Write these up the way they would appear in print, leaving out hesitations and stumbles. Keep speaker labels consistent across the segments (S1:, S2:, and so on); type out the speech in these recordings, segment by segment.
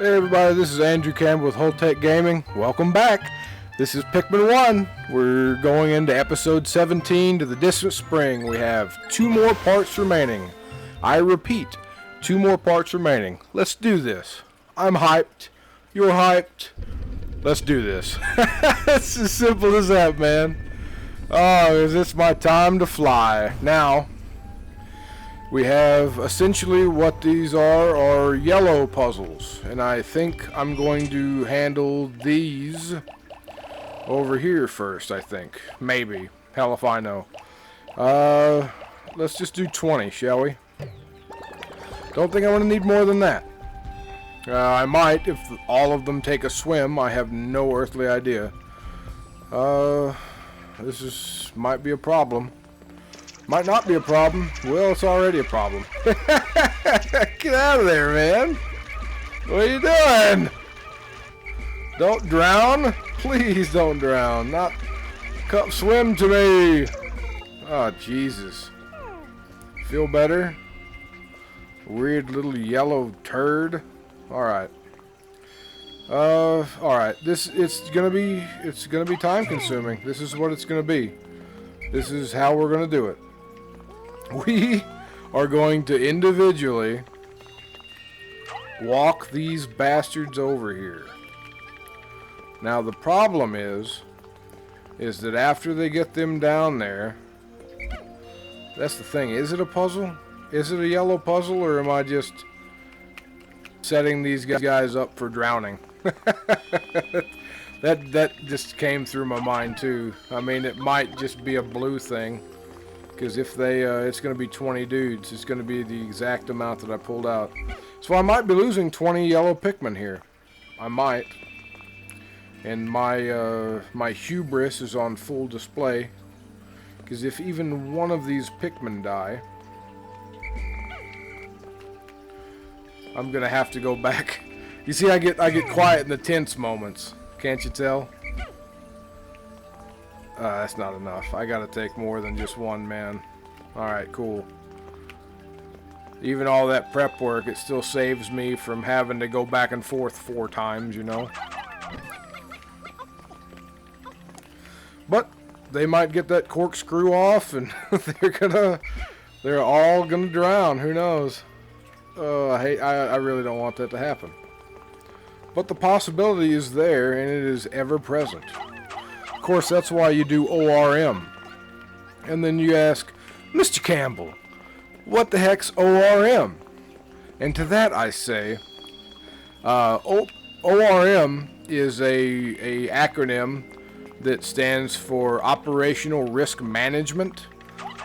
S1: Hey everybody, this is Andrew Campbell with Whole Tech Gaming. Welcome back. This is Pikmin 1. We're going into episode 17 to the distant spring. We have 2 more parts remaining. I repeat, 2 more parts remaining. Let's do this. I'm hyped. You're hyped. Let's do this. It's as simple as that, man. Oh, is this my time to fly? Now, we have essentially what these are yellow puzzles, and I think I'm going to handle these over here first, I think. Maybe. Hell if I know. Let's just do 20, shall we? Don't think I'm going to need more than that. I might if all of them take a swim. I have no earthly idea. Might be a problem. Might not be a problem. Well, it's already a problem. Get out of there, man. What are you doing? Don't drown. Please don't drown. Not come swim to me. Oh, Jesus. Feel better? Weird little yellow turd. Alright. Alright. It's gonna be time consuming. This is what it's gonna be. This is how we're gonna do it. We are going to individually walk these bastards over here. Now the problem is that after they get them down there, that's the thing. Is it a puzzle? Is it a yellow puzzle, or am I just setting these guys up for drowning? That just came through my mind too. I mean, it might just be a blue thing. Because if they, it's going to be 20 dudes. It's going to be the exact amount that I pulled out. So I might be losing 20 yellow Pikmin here. I might. And my hubris is on full display. Because if even one of these Pikmin die, I'm going to have to go back. You see, I get quiet in the tense moments. Can't you tell? That's not enough. I gotta take more than just one, man. Alright, cool. Even all that prep work, it still saves me from having to go back and forth 4 times, you know? But they might get that corkscrew off and they're all gonna drown. Who knows? I really don't want that to happen. But the possibility is there, and it is ever present. Of course, that's why you do ORM. And then you ask, Mr. Campbell, what the heck's ORM? And to that I say, ORM is a acronym that stands for Operational Risk Management.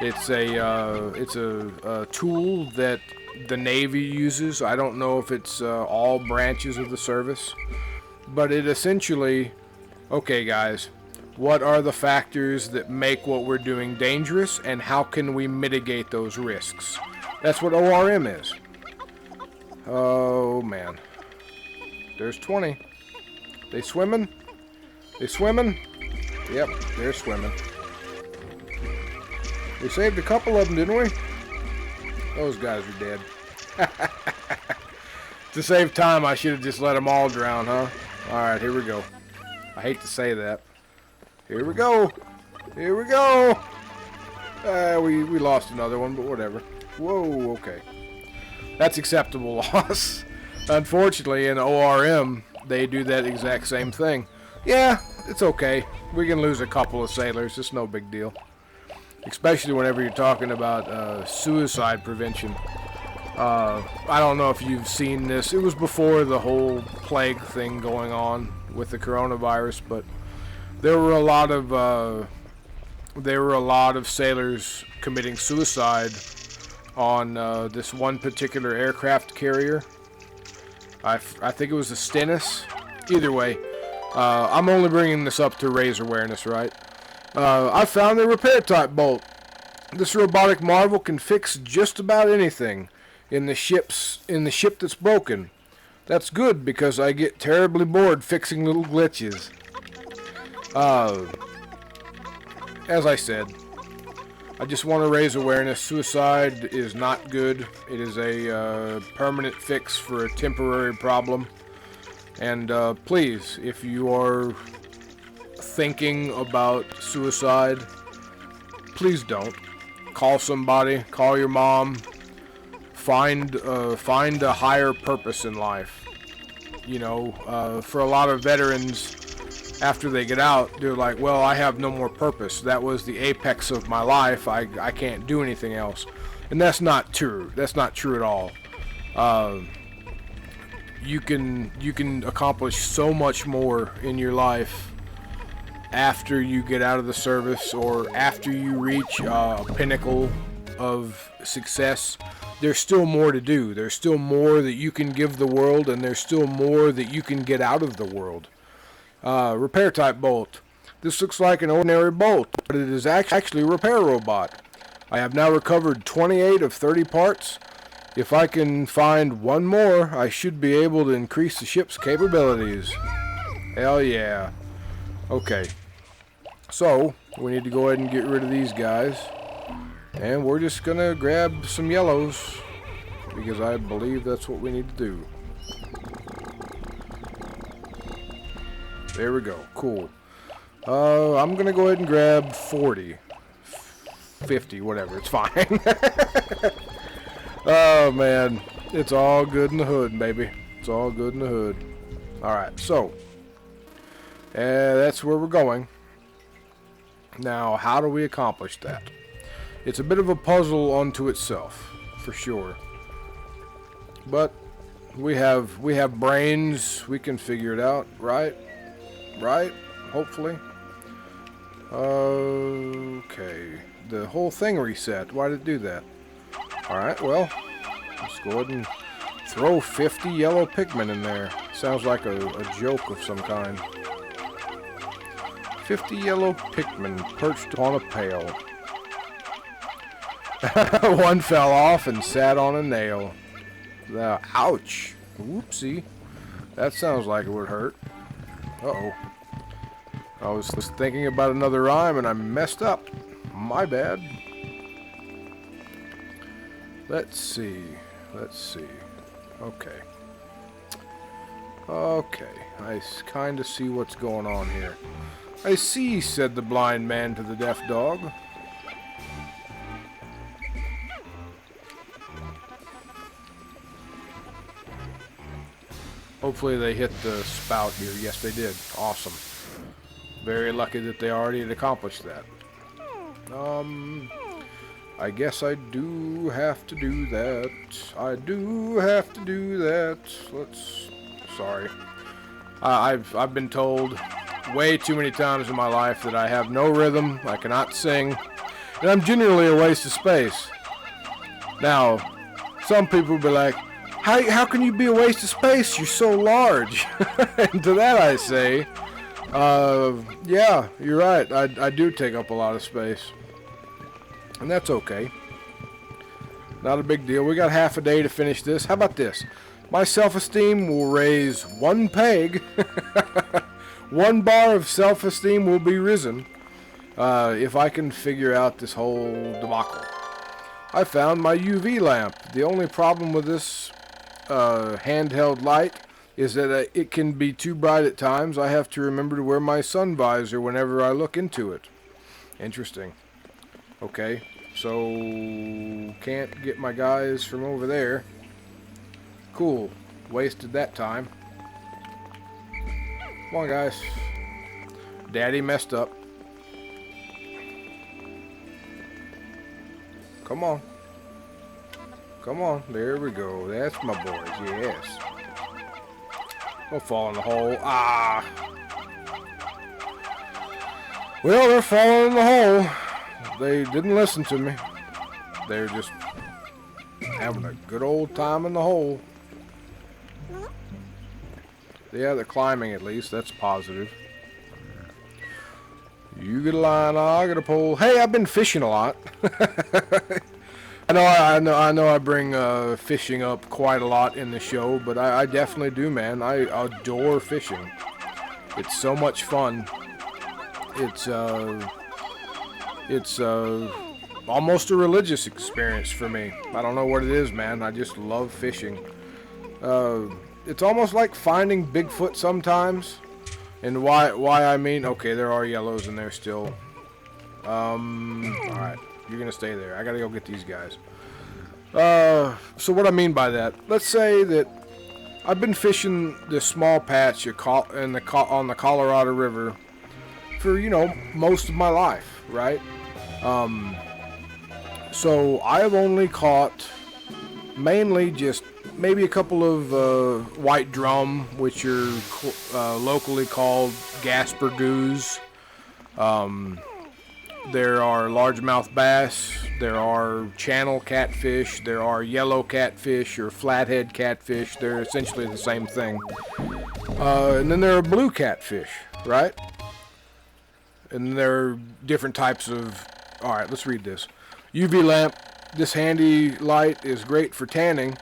S1: It's a tool that the Navy uses. I don't know if it's all branches of the service, but it essentially, okay guys, what are the factors that make what we're doing dangerous, and how can we mitigate those risks? That's what ORM is. Oh man. There's 20. They swimming? They swimming? Yep, they're swimming. We saved a couple of them, didn't we? Those guys are dead. To save time, I should have just let them all drown, huh? Alright, here we go. I hate to say that. Here we go. Here we go. We lost another one, but whatever. Whoa, okay. That's acceptable loss. Unfortunately, in ORM, they do that exact same thing. Yeah, it's okay. We can lose a couple of sailors. It's no big deal. Especially whenever you're talking about suicide prevention. I don't know if you've seen this. It was before the whole plague thing going on with the coronavirus, but there were a lot of sailors committing suicide on this one particular aircraft carrier. I think it was the Stennis. Either way, I'm only bringing this up to raise awareness, right? I found a repair type bolt. This robotic marvel can fix just about anything in the ship that's broken. That's good because I get terribly bored fixing little glitches. As I said, I just want to raise awareness. Suicide is not good. It is a permanent fix for a temporary problem. And please, if you are thinking about suicide, please don't. Call somebody. Call your mom. Find a higher purpose in life. You know, for a lot of veterans, after they get out, they're like, well, I have no more purpose. That was the apex of my life. I can't do anything else. And that's not true. That's not true at all. You can accomplish so much more in your life after you get out of the service or after you reach a pinnacle of success. There's still more to do. There's still more that you can give the world, and there's still more that you can get out of the world. Repair type bolt. This looks like an ordinary bolt, but it is actually a repair robot. I have now recovered 28 of 30 parts. If I can find one more, I should be able to increase the ship's capabilities. Hell yeah. Okay. So, we need to go ahead and get rid of these guys. And we're just gonna grab some yellows, because I believe that's what we need to do. There we go. Cool. I'm gonna go ahead and grab 40. 50, whatever. It's fine. Oh, man. It's all good in the hood, baby. It's all good in the hood. Alright, so. That's where we're going. Now, how do we accomplish that? It's a bit of a puzzle unto itself, for sure. But we have brains. We can figure it out, right? Right? Hopefully. Okay. The whole thing reset. Why did it do that? Alright, well, let's go ahead and throw 50 yellow Pikmin in there. Sounds like a joke of some kind. 50 yellow Pikmin perched on a pail. One fell off and sat on a nail. Ouch. Whoopsie. That sounds like it would hurt. Uh-oh. I was thinking about another rhyme and I messed up. My bad. Let's see. Okay. Okay. I kind of see what's going on here. I see, said the blind man to the deaf dog. Hopefully they hit the spout here. Yes, they did. Awesome. Very lucky that they already had accomplished that. I guess I do have to do that. Sorry. I've been told way too many times in my life that I have no rhythm, I cannot sing, and I'm generally a waste of space. Now, some people will be like, how can you be a waste of space? You're so large. And to that I say, yeah, you're right. I do take up a lot of space. And that's okay. Not a big deal. We got half a day to finish this. How about this? My self-esteem will raise one peg. One bar of self-esteem will be risen if I can figure out this whole debacle. I found my UV lamp. The only problem with this handheld light is that it can be too bright at times. I have to remember to wear my sun visor whenever I look into it. Interesting. Okay, so can't get my guys from over there. Cool. Wasted that time. Come on, guys. Daddy messed up. Come on. Come on. There we go. That's my boys. Yes. Don't fall in the hole. Ah. Well, they're falling in the hole. They didn't listen to me. They're just having a good old time in the hole. Yeah, they're climbing at least. That's positive. You get a line, I'll get a pole. Hey, I've been fishing a lot. I know I bring fishing up quite a lot in the show, but I definitely do, man. I adore fishing. It's so much fun. It's almost a religious experience for me. I don't know what it is, man. I just love fishing. it's almost like finding Bigfoot sometimes. And why I mean, okay, there are yellows in there still. Alright, you're gonna stay there. I gotta go get these guys. So what I mean by that, let's say that I've been fishing this small patch on the Colorado River for, you know, most of my life, right? So I have only caught mainly just maybe a couple of white drum, which are locally called Gasper goose. There are largemouth bass, there are channel catfish, there are yellow catfish or flathead catfish. They're essentially the same thing. And then there are blue catfish, right? And there are different types of... Alright, let's read this. UV lamp. This handy light is great for tanning,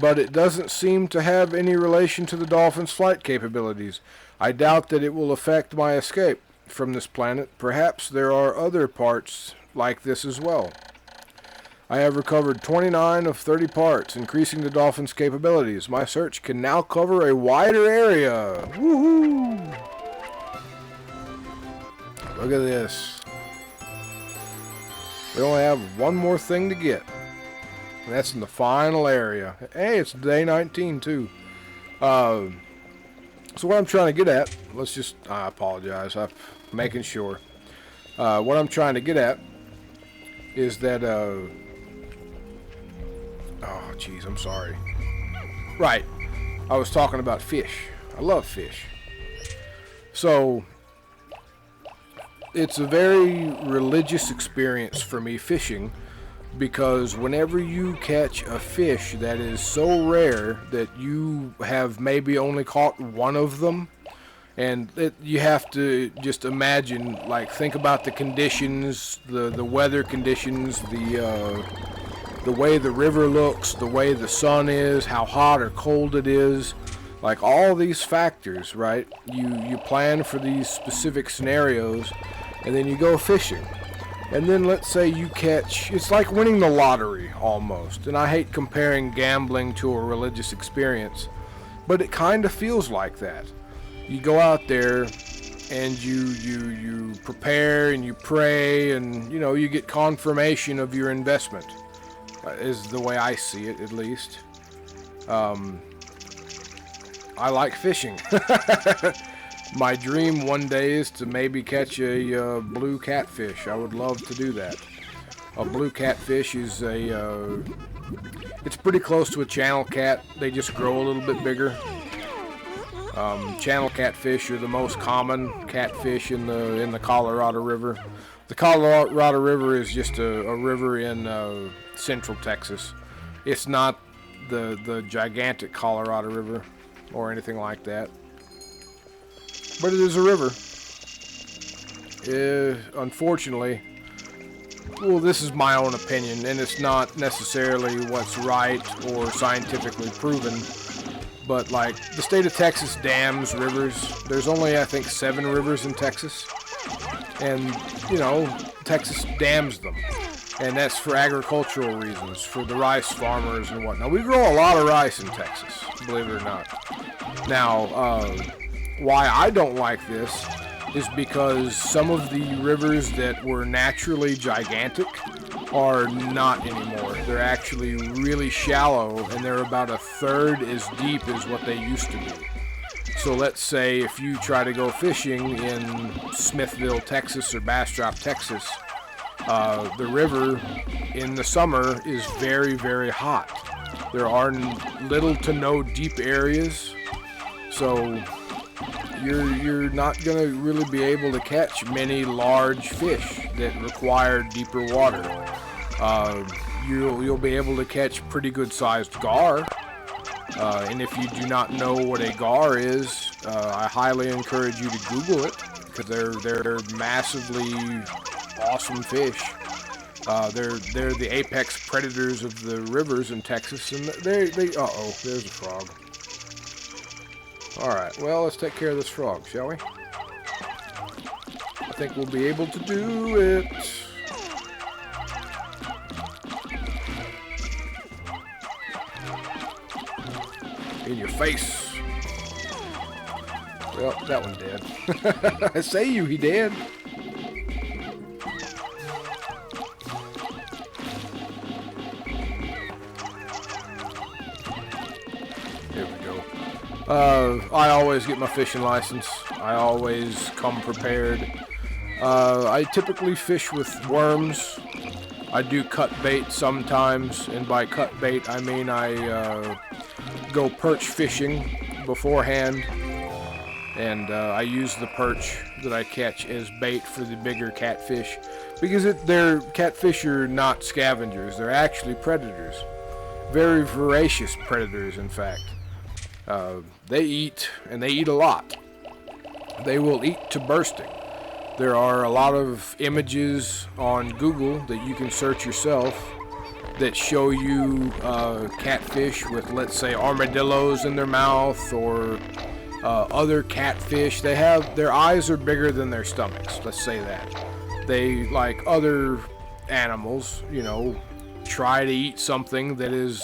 S1: but it doesn't seem to have any relation to the dolphin's flight capabilities. I doubt that it will affect my escape from this planet. Perhaps there are other parts like this as well. I have recovered 29 of 30 parts, increasing the dolphin's capabilities. My search can now cover a wider area. Woohoo! Look at this. We only have one more thing to get. And that's in the final area. Hey, it's day 19 too. So what I'm trying to get at, I apologize, I'm making sure. What I'm trying to get at is that, oh geez, I'm sorry. Right, I was talking about fish. I love fish. So, it's a very religious experience for me fishing, because whenever you catch a fish that is so rare that you have maybe only caught one of them, and you have to just imagine, like, think about the conditions, the weather conditions, the way the river looks, the way the sun is, how hot or cold it is, like all these factors, right? You plan for these specific scenarios, and then you go fishing. And then let's say you catch, it's like winning the lottery almost. And I hate comparing gambling to a religious experience, but it kind of feels like that. You go out there and you prepare and you pray, and you know, you get confirmation of your investment, is the way I see it, at least. I like fishing. My dream one day is to maybe catch a blue catfish. I would love to do that. A blue catfish is it's pretty close to a channel cat. They just grow a little bit bigger. Channel catfish are the most common catfish in the Colorado River. The Colorado River is just a river in central Texas. It's not the gigantic Colorado River or anything like that. But it is a river. Unfortunately, well, this is my own opinion, and it's not necessarily what's right or scientifically proven, but like, the state of Texas dams rivers. There's only, I think, 7 rivers in Texas, and, you know, Texas dams them, and that's for agricultural reasons, for the rice farmers and whatnot. We grow a lot of rice in Texas, believe it or not. Now, why I don't like this is because some of the rivers that were naturally gigantic are not anymore. They're actually really shallow, and they're about a third as deep as what they used to be. So let's say if you try to go fishing in Smithville, Texas, or Bastrop, Texas, the river in the summer is very, very hot. There are little to no deep areas, so you're not going to really be able to catch many large fish that require deeper water. You'll be able to catch pretty good sized gar, and if you do not know what a gar is, I highly encourage you to Google it, because they're massively awesome fish. They're the apex predators of the rivers in Texas, and uh-oh, there's a frog. Alright, well, let's take care of this frog, shall we? I think we'll be able to do it. In your face. Well, that one's dead. I say he dead. There we go. I always get my fishing license. I always come prepared. I typically fish with worms. I do cut bait sometimes, and by cut bait I mean I go perch fishing beforehand, and I use the perch that I catch as bait for the bigger catfish, because catfish are not scavengers, they're actually predators. Very voracious predators, in fact. They eat, and they eat a lot. They will eat to bursting. There are a lot of images on Google that you can search yourself that show you catfish with, let's say, armadillos in their mouth, or other catfish. Their eyes are bigger than their stomachs, let's say that. They, like other animals, try to eat something that is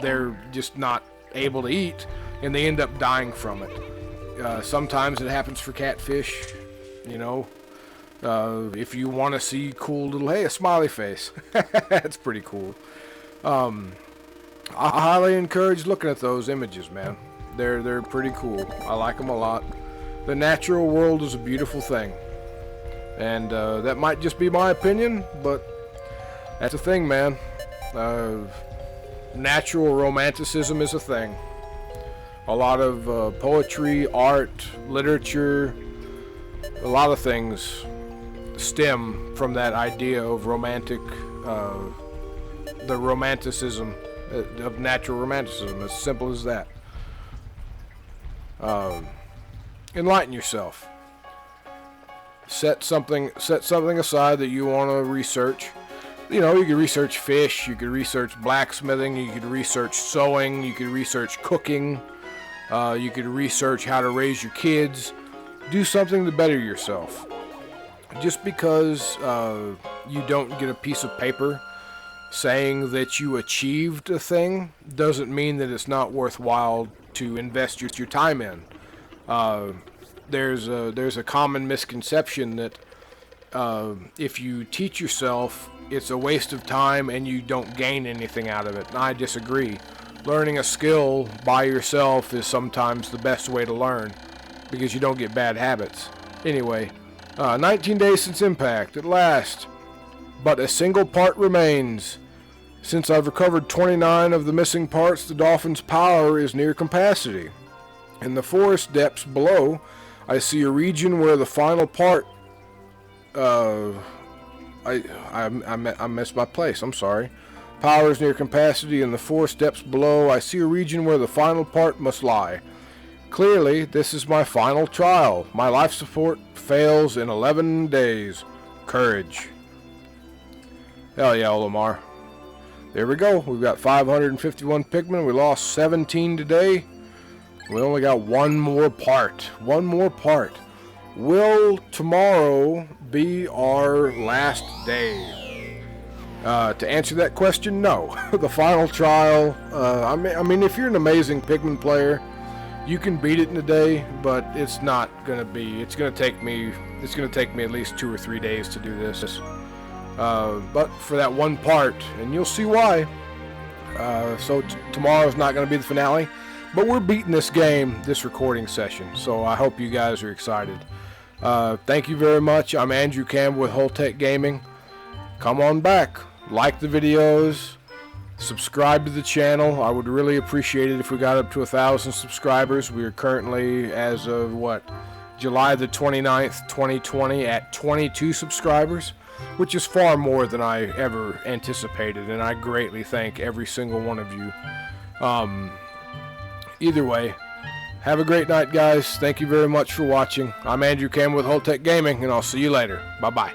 S1: they're just not able to eat, and they end up dying from it. Sometimes it happens for catfish, if you want to see cool little, hey, a smiley face. That's pretty cool. I highly encourage looking at those images, man. They're pretty cool. I like them a lot. The natural world is a beautiful thing. And that might just be my opinion, but that's a thing, man. Natural romanticism is a thing. A lot of poetry, art, literature, a lot of things stem from that idea of the romanticism of natural romanticism. As simple as that. Enlighten yourself. Set something aside that you want to research. You could research fish, you could research blacksmithing, you could research sewing, you could research cooking, you could research how to raise your kids. Do something to better yourself. Just because you don't get a piece of paper saying that you achieved a thing doesn't mean that it's not worthwhile to invest your time in. There's a common misconception that if you teach yourself, it's a waste of time and you don't gain anything out of it. And I disagree. Learning a skill by yourself is sometimes the best way to learn, because you don't get bad habits. Anyway, 19 days since impact, at last. But a single part remains. Since I've recovered 29 of the missing parts, the Dolphin's power is near capacity. In the forest depths below, I see a region where the final part... I missed my place, I'm sorry. Power is near capacity. In the forest depths below, I see a region where the final part must lie. Clearly, this is my final trial. My life support fails in 11 days. Courage. Hell yeah, Olimar. There we go. We've got 551 Pikmin. We lost 17 today. We only got one more part. One more part. Will tomorrow be our last day? To answer that question, no. The final trial, I mean, if you're an amazing Pikmin player, you can beat it in a day, but it's not gonna be. It's gonna take me at least 2 or 3 days to do this. But for that one part, and you'll see why. So tomorrow's not gonna be the finale, but we're beating this game, this recording session. So I hope you guys are excited. Thank you very much. I'm Andrew Campbell with Holtec Gaming. Come on back. Like the videos, subscribe to the channel. I would really appreciate it if we got up to 1,000 subscribers. We are currently, as of July the 29th, 2020, at 22 subscribers, which is far more than I ever anticipated, and I greatly thank every single one of you. Either way, have a great night, guys. Thank you very much for watching. I'm Andrew Campbell with Holtec Gaming, and I'll see you later. Bye-bye.